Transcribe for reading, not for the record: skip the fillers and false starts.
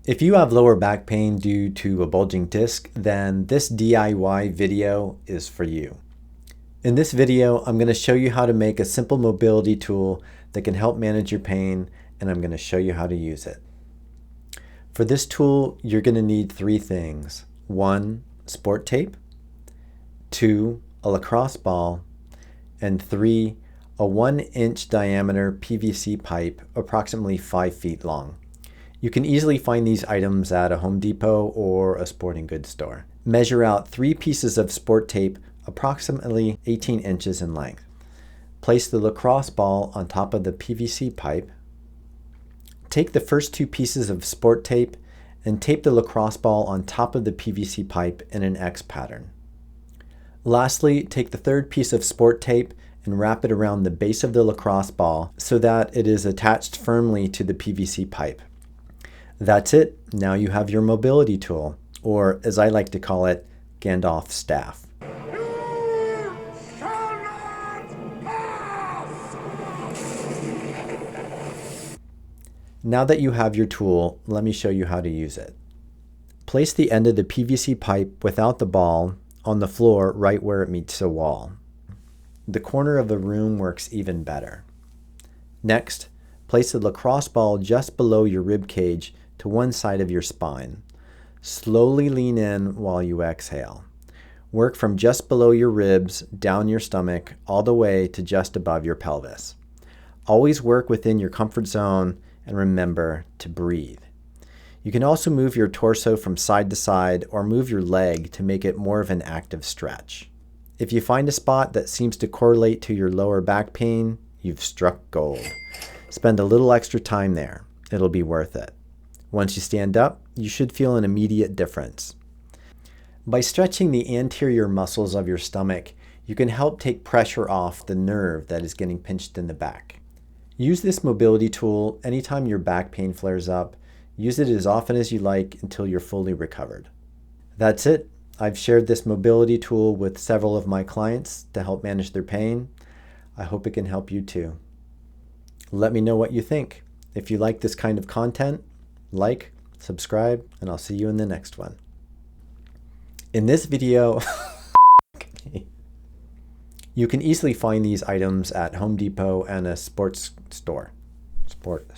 If you have lower back pain due to a bulging disc, then this DIY video is for you. In this video, I'm going to show you how to make a simple mobility tool that can help manage your pain, and I'm going to show you how to use it. For this tool, you're going to need three things. 1, sport tape. 2, a lacrosse ball. And 3, a 1-inch diameter PVC pipe, approximately 5 feet long. You can easily find these items at a Home Depot or a sporting goods store. Measure out 3 pieces of sport tape approximately 18 inches in length. Place the lacrosse ball on top of the PVC pipe. Take the first 2 pieces of sport tape and tape the lacrosse ball on top of the PVC pipe in an X pattern. Lastly, take the third piece of sport tape and wrap it around the base of the lacrosse ball so that it is attached firmly to the PVC pipe. That's it. Now you have your mobility tool, or as I like to call it, Gandalf's staff. Now that you have your tool, let me show you how to use it. Place the end of the PVC pipe without the ball on the floor right where it meets the wall. The corner of the room works even better. Next, place the lacrosse ball just below your rib cage to one side of your spine. Slowly lean in while you exhale. Work from just below your ribs, down your stomach, all the way to just above your pelvis. Always work within your comfort zone and remember to breathe. You can also move your torso from side to side or move your leg to make it more of an active stretch. If you find a spot that seems to correlate to your lower back pain, you've struck gold. Spend a little extra time there. It'll be worth it. Once you stand up, you should feel an immediate difference. By stretching the anterior muscles of your stomach, you can help take pressure off the nerve that is getting pinched in the back. Use this mobility tool anytime your back pain flares up. Use it as often as you like until you're fully recovered. That's it. I've shared this mobility tool with several of my clients to help manage their pain. I hope it can help you too. Let me know what you think. If you like this kind of content, like, subscribe, and I'll see you in the next one. In this video, you can easily find these items at Home Depot and a sports store. Sport.